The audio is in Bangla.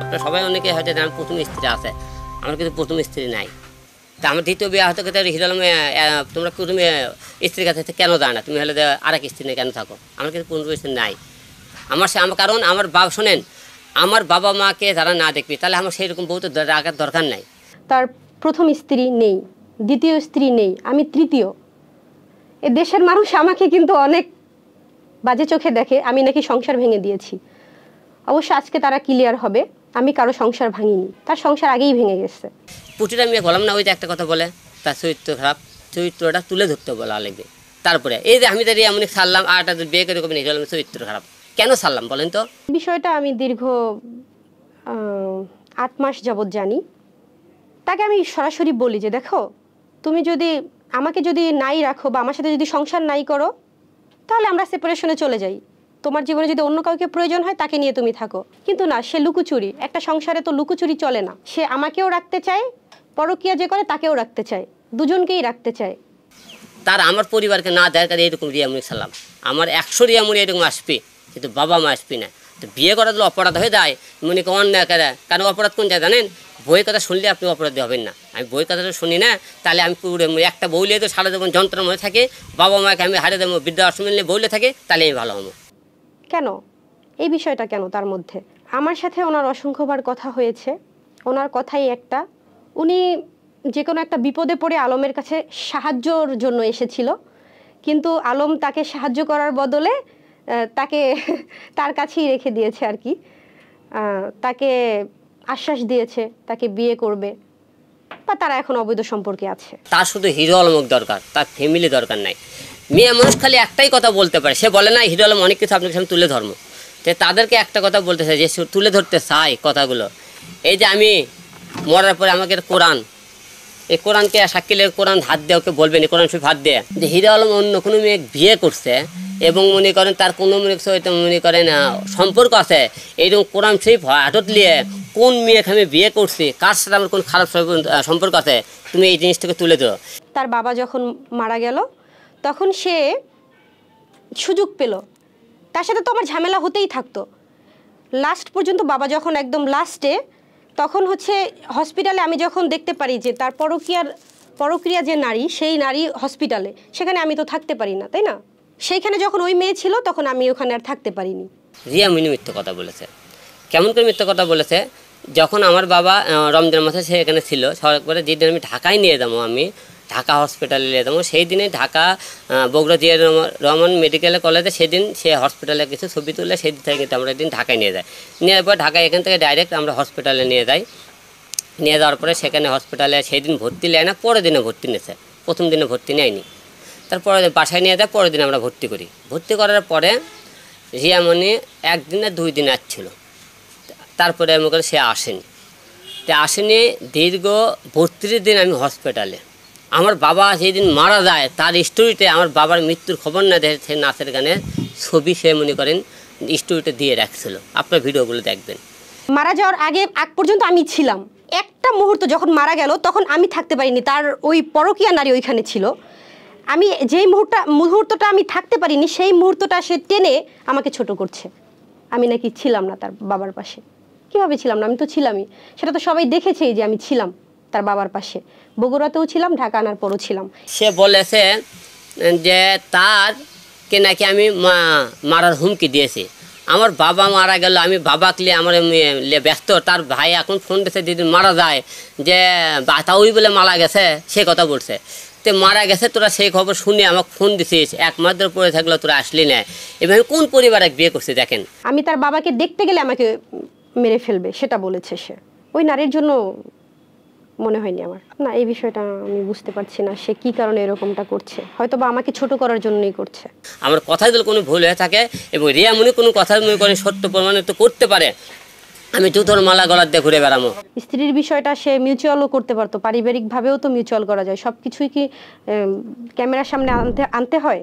আপনারা সবাই অনেকে হয়তো আমার প্রথম স্ত্রী আছে, আমার কিন্তু প্রথম স্ত্রী নাই। তা আমার দ্বিতীয় বিয়ে হয়তো হিরো আলম তোমরা প্রথমে স্ত্রীর কাছে কেন যায় না, তুমি হলে আর এক স্ত্রী নিয়ে কেন থাকো? আমার কিন্তু পূর্ণ স্ত্রী নাই। আমার কারণ আমার বাবা শোনেন, আমার বাবা মাকে যারা না দেখবি তাহলে আমার সেই রকম বউ তো রাখার দরকার নাই। তার প্রথম স্ত্রী নেই, দ্বিতীয় স্ত্রী নেই, আমি তৃতীয়। এ দেশের মানুষ আমাকে কিন্তু অনেক বাজে চোখে দেখে, আমি নাকি সংসার ভেঙে দিয়েছি। অবশ্য আজকে তারা ক্লিয়ার হবে, আমি কারো সংসার ভাঙিনি, তার সংসার আগেই ভেঙে গেছে। পুটিটা মেয়ে বললাম না, ওই যে একটা কথা বলে তার চরিত্র খারাপ, চরিত্রটা তুলে ধরতে বলা লাগবে। তারপরে এই যে আমি তো এমন ছাড়লাম আর একটা বিয়ে করে কবে নিয়ে চরিত্র খারাপ কেন ছাড়লাম বলেন তো? বিষয়টা আমি দীর্ঘ 8 মাস যাবৎ জানি। তাকে আমি সরাসরি বলি যে দেখো, তুমি যদি আমাকে যদি নাই রাখো বা আমার সাথে যদি সংসার নাই করো, তাহলে আমরা সেপারেশনে চলে যাই। তোমার জীবনে যদি অন্য কাউকে প্রয়োজন হয় তাকে নিয়ে তুমি থাকো। কিন্তু না, সে লুকোচুরি, একটা সংসারে তো লুকোচুরি চলে না। সে আমাকেও রাখতে চায়, পরকীয়া যে করে তাকেও রাখতে চায়, দুজনকেই রাখতে চায়। তার আমার পরিবারকে না দেয় এরকম রিয়ামুনি সালাম, আমার 100 রিয়ামুনি এরকম আসবে, কিন্তু বাবা মা আসবি না। তো বিয়ে করা দিলে অপরাধ হয়ে যায়, মনে করেন না কেন? কারণ অপরাধ কোন যায় জানেন? বইয়ের কথা শুনলে আপনি অপরাধী হবেন না। আমি বইয়ের কথাটা শুনি না, তাহলে আমি পুরো একটা বউলে তো সারা জীবন যন্ত্রণার মধ্যে থাকে, বাবা মাকে আমি হারিয়ে দেবো, বৃদ্ধাশ্রমে নিয়ে বউলে থাকে, তাহলে আমি ভালো হবো কেন? এই বিষয়টা কেন তার মধ্যে? আমার সাথে ওনার অসংখ্যবার কথা হয়েছে, ওনার কথাই একটা, উনি যে কোনো একটা বিপদে পড়ে আলমের কাছে সাহায্যর জন্য এসেছিল, কিন্তু আলম তাকে সাহায্য করার বদলে তাকে তার কাছেই রেখে দিয়েছে আর কি। তাকে আশ্বাস দিয়েছে তাকে বিয়ে করবে, বা তারা এখন অবৈধ সম্পর্কে আছে। তার শুধু হিরো আলমক দরকার, তার ফ্যামিলি দরকার নাই। মেয়ে মানুষ খালি একটাই কথা বলতে পারে, সে বলে না হিরো আলম অনেক কিছু আপনার সামনে তুলে ধর্ম, তো তাদেরকে একটা কথা বলতে চাই যে তুলে ধরতে চাই কথাগুলো। এই যে আমি মরার পরে আমাকে কোরআন, এই কোরআনকে সাক্ষীলের কোরআন হাত দেয়, ওকে বলবেন কোরআন শরীফ হাত দেয় যে হিরো আলম অন্য কোনো মেয়ে বিয়ে করছে এবং মনে করেন তার কোনো মনে করেন সম্পর্ক আছে, এইরকম কোরআন শরীফ হাতত নিয়ে কোন মেয়েকে আমি বিয়ে করছি, কার সাথে আমার কোন খারাপ সম্পর্ক আছে, তুমি এই জিনিসটাকে তুলে দাও। তার বাবা যখন মারা গেল তখন সে সুযোগ পেল, তার সাথে তো আমার ঝামেলা হতেই থাকতো। লাস্ট পর্যন্ত বাবা যখন একদম লাস্টে, তখন হচ্ছে হসপিটালে আমি যখন দেখতে পারি যে তার পরক্রিয়া যে নারী, সেই নারী হসপিটালে, সেখানে আমি তো থাকতে পারি না, তাই না? সেইখানে যখন ওই মেয়ে ছিল তখন আমি ওখানে আর থাকতে পারিনি। রিয়ামণি মিথ্যে কথা বলেছে। কেমন করে মিথ্যে কথা বলেছে? যখন আমার বাবা রমজান মাসে সে এখানে ছিল, সরকারে যেদিন আমি ঢাকায় নিয়ে যাবো, আমি ঢাকা হসপিটালে নিয়ে যাবো, সেই দিনে ঢাকা বগুড়া জিয়া রহমান মেডিকেল কলেজে সেদিন সে হসপিটালে কিছু ছবি তুলে সেই দিন থেকে কিন্তু আমরা একদিন ঢাকায় নিয়ে যাই। নিয়ে পর ঢাকায় এখান থেকে ডাইরেক্ট আমরা হসপিটালে নিয়ে যাই। নিয়ে যাওয়ার পরে সেখানে হসপিটালে সেই দিন ভর্তি নেয় না, পরের দিনে ভর্তি নিয়েছে, প্রথম দিনে ভর্তি নেয়নি। তারপরে বাসায় নিয়ে যায়, পরের দিন আমরা ভর্তি করি। ভর্তি করার পরে রিয়ামণি 1 দিনে 2 দিন আসছিল, তারপরে আমি করে সে আসেনি। তো আসেনি দীর্ঘ 32 দিন আমি হসপিটালে। আমার বাবা যেদিন মারা যায় তার স্টোরিতে আমার বাবার মৃত্যুর খবর না দেখে সে নাচের গানের ছবি সে মনে করেন স্টোরিতে দিয়ে রাখছিল, আপনার ভিডিওগুলো দেখবেন। মারা যাওয়ার আগ পর্যন্ত আমি ছিলাম, একটা মুহূর্ত যখন মারা গেল তখন আমি থাকতে পারিনি, তার ওই পরকীয়া নারী ওইখানে ছিল। আমি যেই মুহূর্তটা আমি থাকতে পারিনি, সেই মুহূর্তটা সে টেনে আমাকে ছোট করছে। আমি নাকি ছিলাম না তার বাবার পাশে। কীভাবে ছিলাম না? আমি তো ছিলামই, সেটা তো সবাই দেখেছেই যে আমি ছিলাম তার বাবার পাশে। বগুড়াতেও ছিলাম, ঢাকা আনার পরও ছিলাম। সে বলেছে যে তারকে নাকি আমি মারার হুমকি দিয়েছি। আমার বাবা মারা গেল, আমি বাবাকে আমার ব্যস্ত, তার ভাই এখন ফোন দিয়েছে যেদিন মারা যায় যে তাওই বলে মারা গেছে, সে কথা বলছে। তো মারা গেছে, তোরা সেই খবর শুনে আমাকে ফোন দিছিস, 1 মাস ধরে পড়ে থাকলো, তোরা আসলি না। এবার কোন পরিবারে বিয়ে করছে দেখেন। আমি তার বাবাকে দেখতে গেলে আমাকে মেরে ফেলবে, সেটা বলেছে সে। ওই নারীর জন্য মনে হয়নি আমার। না, এই বিষয়টা আমি বুঝতে পারছি না সে কি কারণে এরকমটা করছে, হয়তো বা আমাকে ছোট করার জন্যই করছে। আমার কথায় যদি কোনো ভুল হয়ে থাকে এবং রিয়ামণি কোনো কথা মনে করে সত্য প্রমাণিত করতে পারে, আমি জুতোর মালা গলার দিয়ে ঘুরে বেড়াবো। স্ত্রীর বিষয়টা সে মিউচুয়ালও করতে পারতো, পারিবারিকভাবেও তো মিউচুয়াল করা যায়। সব কিছুই কি ক্যামেরার সামনে আনতে হয়?